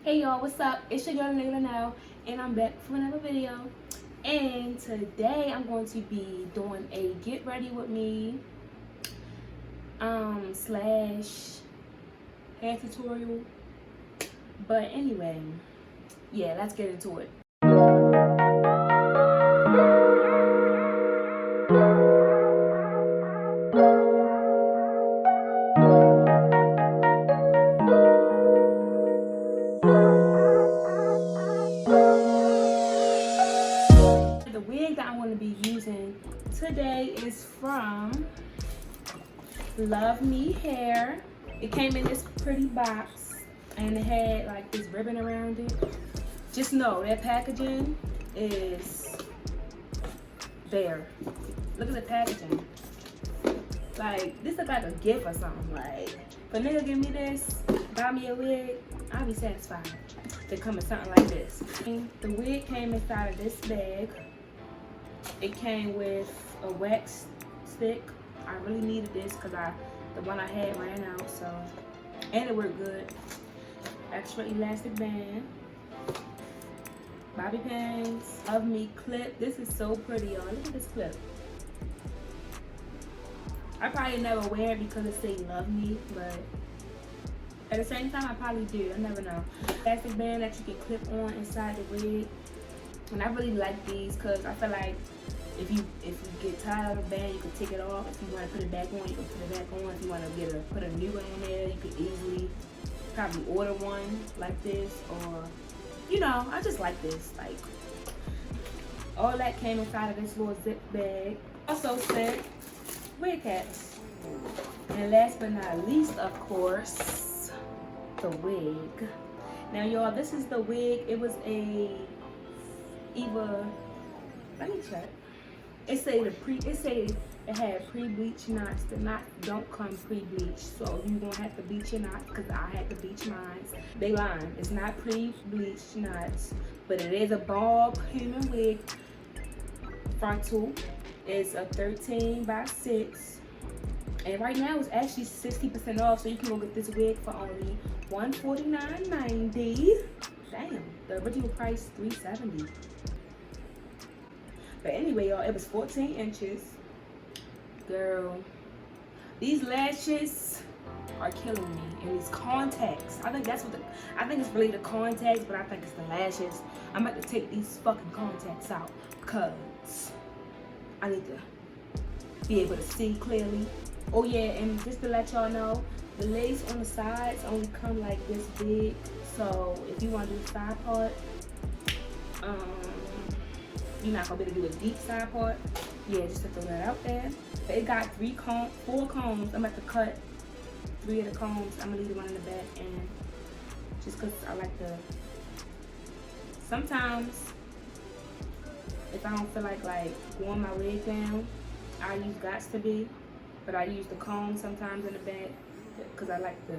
Hey y'all, what's up? It's your girl Nigga now, and I'm back for another video. And today I'm going to be doing a get ready with me slash hair tutorial. But anyway, yeah, let's get into it. The wig that I'm going to be using today is from Luvme hair. It came in this pretty box and it had like this ribbon around it. Just know that packaging is there. Look at the packaging. Like, this look like a gift or something. Like, if a nigga give me this, buy me a wig, I'll be satisfied. They come in something like this. The wig came inside of this bag. It came with a wax stick. I really needed this because the one I had ran out, so, and it worked good. Extra elastic band, bobby pins, Luvme clip. This is so pretty, y'all. Look at this clip. I probably never wear it because it says Luvme, but at the same time I probably do. I never know. Elastic band that you can clip on inside the wig. And I really like these because I feel like if you get tired of the band, you can take it off. If you want to put it back on, you can put it back on. If you want to put a new one on there, you could easily probably order one like this, or you know, I just like this. Like, all that came inside of this little zip bag. Also sent wig caps. And last but not least, of course, the wig. Now y'all, this is the wig. It was let me check. It had pre-bleach knots. The knots don't come pre-bleached, so you're gonna have to bleach your knots because I had to bleach mine. They lying. It's not pre-bleached knots, but it is a bob human wig. Frontal is a 13 by 6, and right now it's actually 60% off, so you can go get this wig for only $149.90. Damn, the original price $370. But anyway, y'all, it was 14 inches. Girl, these lashes are killing me. And these contacts, I think it's really the contacts, but I think it's the lashes. I'm about to take these fucking contacts out because I need to be able to see clearly. Oh yeah, and just to let y'all know, the lace on the sides only come like this big. So if you want to do the side part, you're not gonna be able to do a deep side part. Yeah, just to throw that out there. It got 4 combs. I'm about to cut 3 of the combs. I'm gonna leave the one in the back, and just cause I like the. Sometimes, if I don't feel like going my wig down, I use Gots to Be, but I use the comb sometimes in the back, cause I like the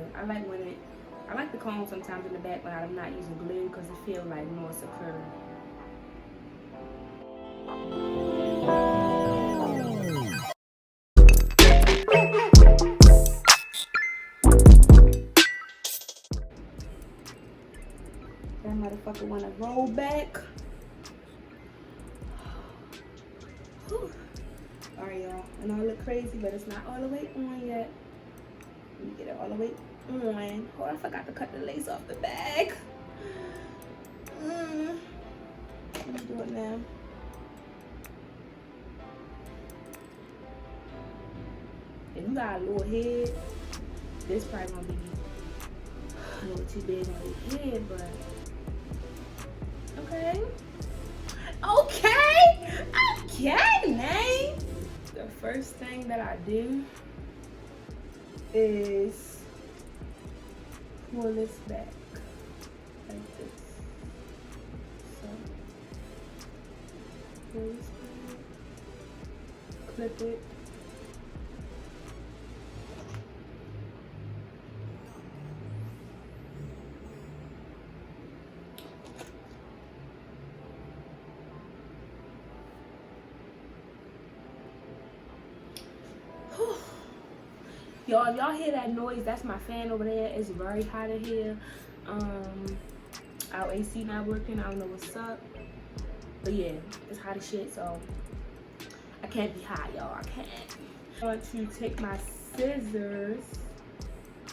comb sometimes in the back when I'm not using glue, cause it feels like more secure. That motherfucker wanna roll back. Alright, y'all. I know I look crazy, but it's not all the way on yet. Let me get it all the way on. Oh, I forgot to cut the lace off the bag. Let me do it now. If you got a little head, this probably gonna be a little too big on your head, but okay, man. The first thing that I do is pull this back like this. So pull this back, clip it. Y'all, if y'all hear that noise, that's my fan over there. It's very hot in here. Our AC not working. I don't know what's up. But yeah, it's hot as shit, so I can't be hot, y'all. I can't. I'm going to take my scissors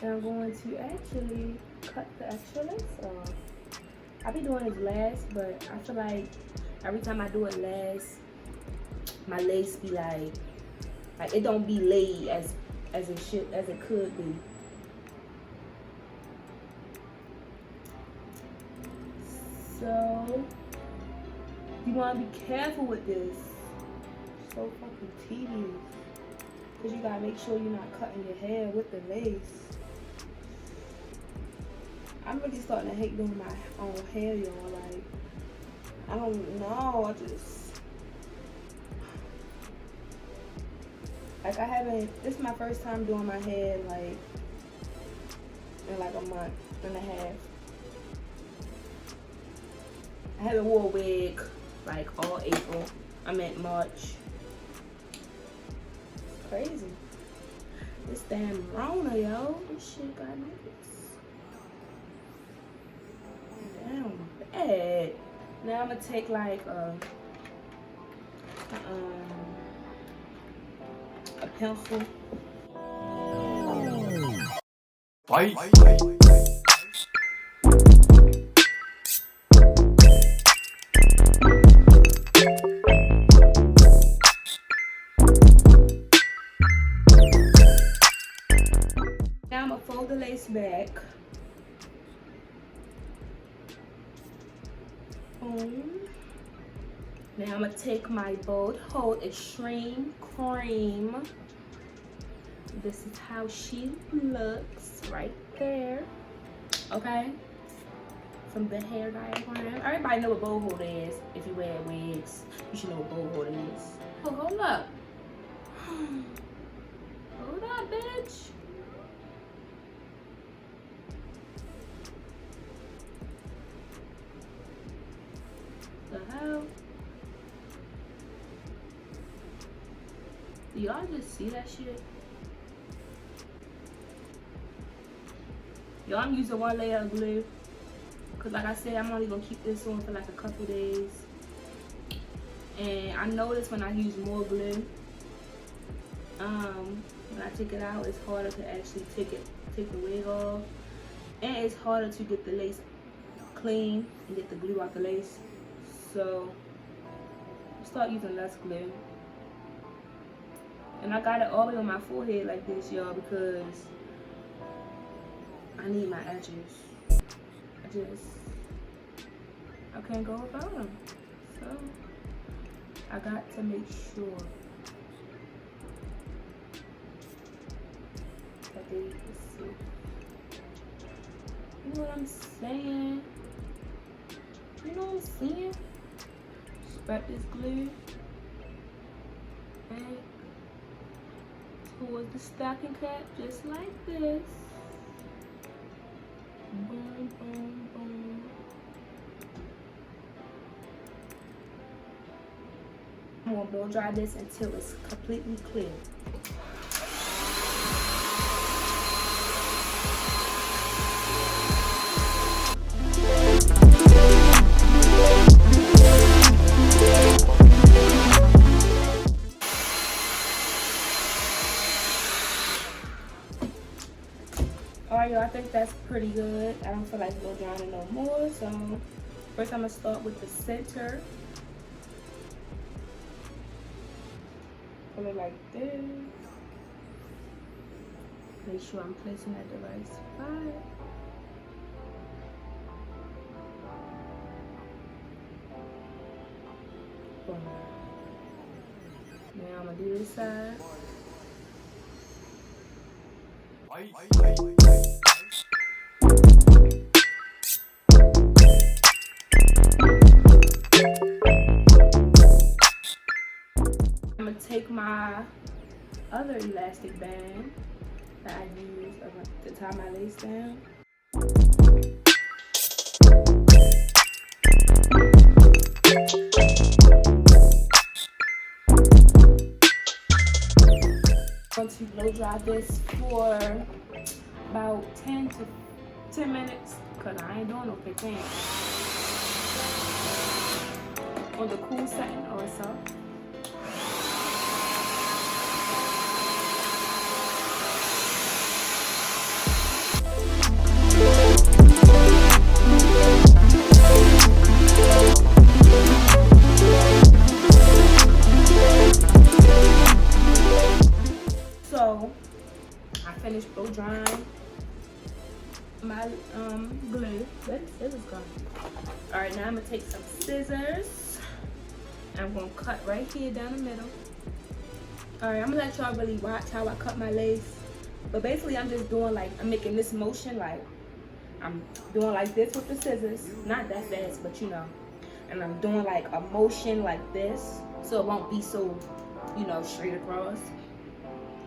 and I'm going to actually cut the extra lace off. I'll be doing this last, but I feel like every time I do it last, my lace be like it don't be laid as it could be. So you want to be careful with this. It's so fucking tedious. Cause you gotta make sure you're not cutting your hair with the lace. I'm really starting to hate doing my own hair, y'all. Like, I don't know. This is my first time doing my hair like in like a month and a half. I haven't wore a wig like all April. I meant March. It's crazy. This damn Rona, yo. This shit got niggas. Damn bad. Now I'm gonna take like a pencil. Bye. Now I'm gonna fold the lace back. Boom. Now I'm gonna take my Bold Hold Extreme Cream. This is how she looks right there. Okay. From the hair diagram. Everybody know what Bold Hold is. If you wear wigs, you should know what Bold Hold is. Oh, hold up. Hold up, bitch. The hell? Do y'all just see that shit? Yo, I'm using one layer of glue. Cause like I said, I'm only gonna keep this on for like a couple days. And I noticed when I use more glue, when I take it out, it's harder to actually take the wig off. And it's harder to get the lace clean and get the glue out the lace. So start using less glue. And I got it all the way on my forehead like this, y'all, because I need my edges. I can't go without them. So I got to make sure that they can see. You know what I'm saying? You know what I'm saying? Spread this glue back towards the stocking cap, just like this. Boom, boom, boom. I'm gonna blow dry this until it's completely clear. Alright, y'all, I think that's pretty good. I don't feel like blow drying it no more. So first I'm gonna start with the center. Put it like this. Make sure I'm placing at the right spot. Boom. Now I'm gonna do this side. I'm gonna take my other elastic band that I use to tie my lace down. I'm going to blow dry this for about 10 minutes because I ain't doing no 15. on the cool satin also. So I finished blow drying my glue. Where the scissors go? All right, now I'm gonna take some scissors. I'm gonna cut right here down the middle. All right, I'm gonna let y'all really watch how I cut my lace. But basically, I'm just doing like, I'm making this motion, like I'm doing like this with the scissors. Not that fast, but you know. And I'm doing like a motion like this, so it won't be so, you know, straight across.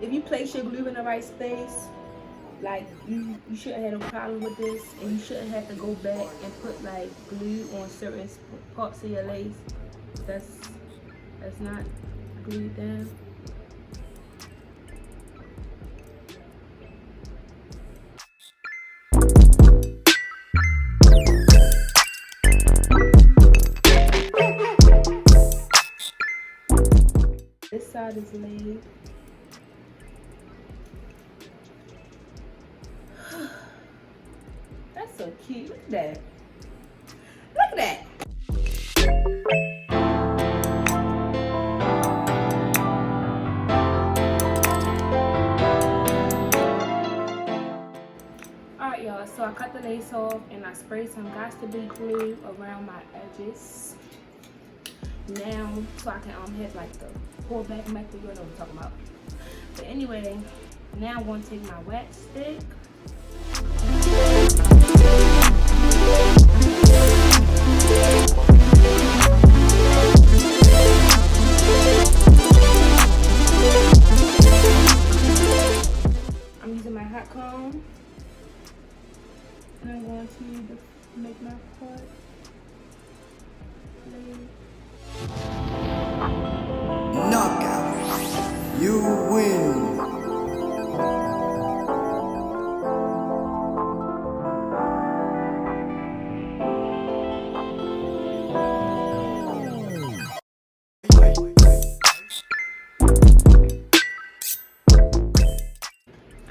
If you place your glue in the right space, like you shouldn't have no problem with this, and you shouldn't have to go back and put like glue on certain parts of your lace that's not glued down. This side is laid. That's so cute. Look at that. Look at that. Alright y'all, so I cut the lace off and I sprayed some Got to Be glue around my edges. Now, so I can have like the pull back method, you know what I'm talking about. But anyway, now I'm going to take my wet stick. I'm using my hot comb. And I'm going to make my part. Knockout. You win.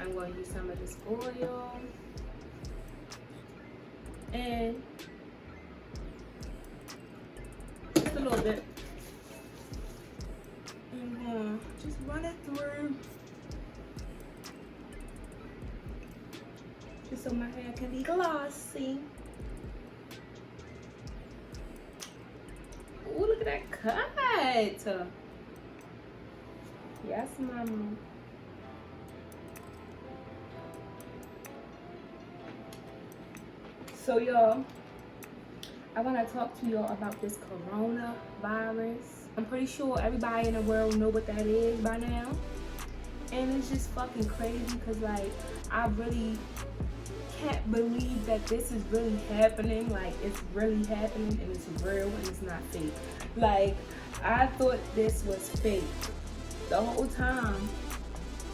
I'm going to use some of this oil. And just a little bit. And just run it through. Just so my hair can be glossy. Ooh, look at that cut. Yes, mama. So y'all, I want to talk to y'all about this coronavirus. I'm pretty sure everybody in the world know what that is by now. And it's just fucking crazy because like, I really can't believe that this is really happening. Like, it's really happening and it's real and it's not fake. Like, I thought this was fake the whole time.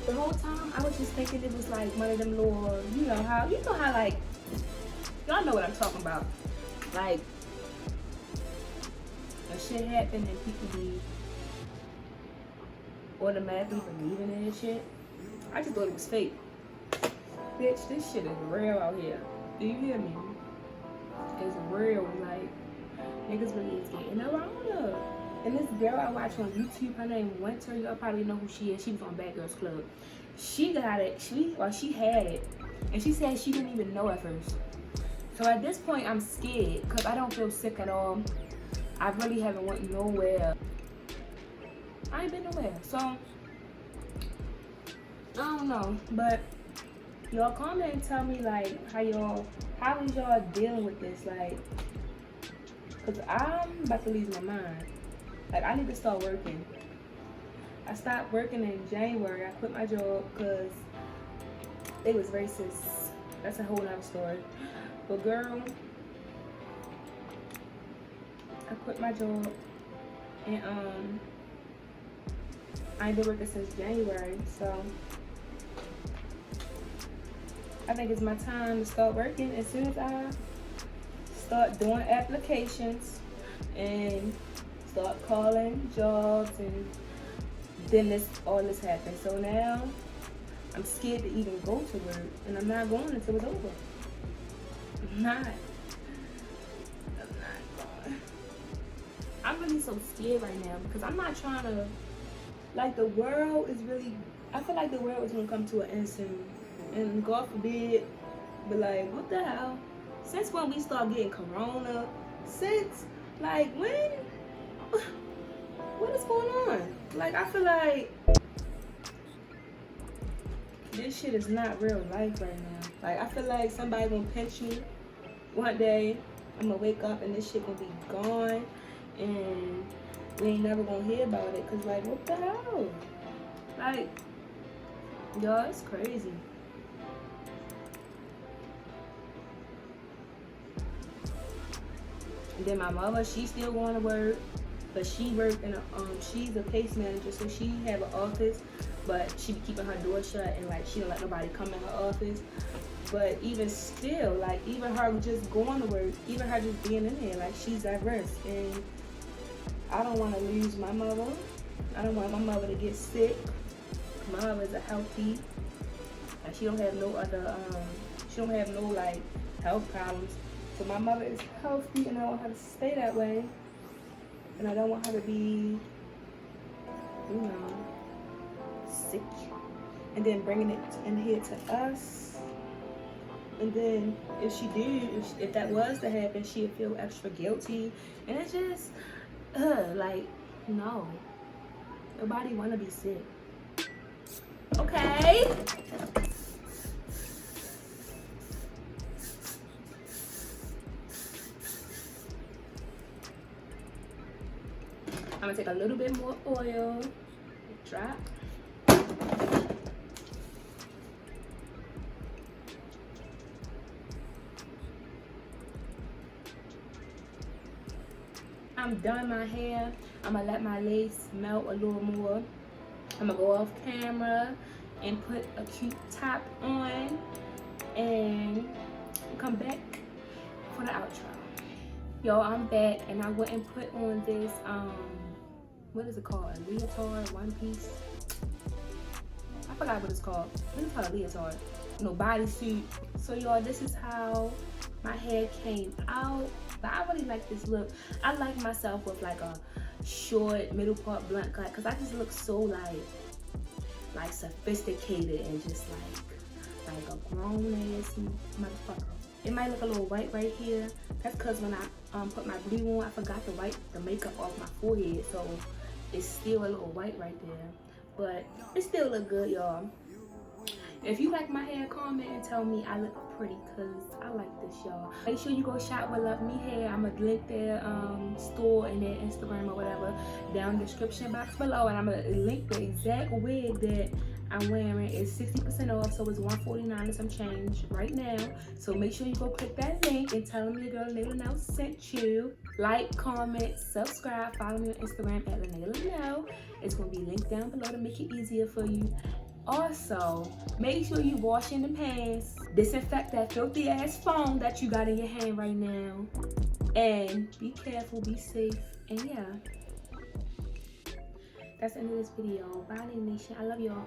I was just thinking it was like one of them little, you know how like, y'all know what I'm talking about. Like, when shit happen and people be automatically believing in this shit. I just thought it was fake. Bitch, this shit is real out here. Do you hear me? It's real. Like, niggas really is getting around her. And this girl I watch on YouTube, her name Winter, y'all probably know who she is. She was on Bad Girls Club. She got it. She had it. And she said she didn't even know at first. So at this point, I'm scared because I don't feel sick at all. I really haven't went nowhere. I ain't been nowhere. So, I don't know. But y'all comment and tell me like how is y'all dealing with this? Like, because I'm about to lose my mind. Like, I need to start working. I stopped working in January. I quit my job because they was racist. That's a whole nother story. But girl, I quit my job and I ain't been working since January, so I think it's my time to start working. As soon as I start doing applications and start calling jobs, and then all this happened. So now I'm scared to even go to work, and I'm not going until it's over. I'm not going. I'm really so scared right now because I'm not trying to, like, the world is really, I feel like the world is gonna come to an end soon, and God forbid, but like, what the hell? Since when we start getting corona? Since, like, when? What is going on? Like, I feel like this shit is not real life right now. Like, I feel like somebody gonna pinch me one day. I'm gonna wake up and this shit gonna be gone, and we ain't never gonna hear about it. Cause like, what the hell? Like, y'all, it's crazy. And then my mother, she's still going to work, but she worked in a she's a case manager, so she have an office, but she be keeping her door shut, and like she don't let nobody come in her office. But even still, like, even her just going to work, even her just being in there, like, she's at risk. And I don't want to lose my mother. I don't want my mother to get sick. My mother is a healthy, like, she don't have no other she don't have no like health problems. So my mother is healthy, and I want her to stay that way. And I don't want her to be, you know, sick. And then bringing it in here to us. And then if she did, if that was to happen, she'd feel extra guilty. And it's just, like, no. Nobody want to be sick. Okay? I'm gonna take a little bit more oil, drop. I'm done my hair. I'm gonna let my lace melt a little more. I'm gonna go off camera and put a cute top on and come back for the outro. Yo, I'm back, and I went and put on this what is it called? A leotard, one piece. I forgot what it's called. I think it's called a leotard. No, bodysuit. So y'all, this is how my hair came out. But I really like this look. I like myself with like a short middle part blunt cut, because I just look so like sophisticated and just like a grown ass motherfucker. It might look a little white right here. That's because when I put my glue on, I forgot to wipe the makeup off my forehead, so it's still a little white right there. But it still look good, y'all. If you like my hair, comment and tell me I look pretty, because I like this, y'all. Make sure you go shop with Luvme Hair. I'm going to link their store and their Instagram or whatever down in the description box below. And I'm going to link the exact wig that I'm wearing. It's 60% off, so it's $149 and some change right now. So make sure you go click that link and tell them your girl Layla Know sent you. Like, comment, subscribe, follow me on Instagram at Layla Know. It's going to be linked down below to make it easier for you. Also, make sure you wash in the pants, disinfect that filthy ass phone that you got in your hand right now, and be careful, be safe, and yeah, that's the end of this video. Bye, Nation. I love y'all.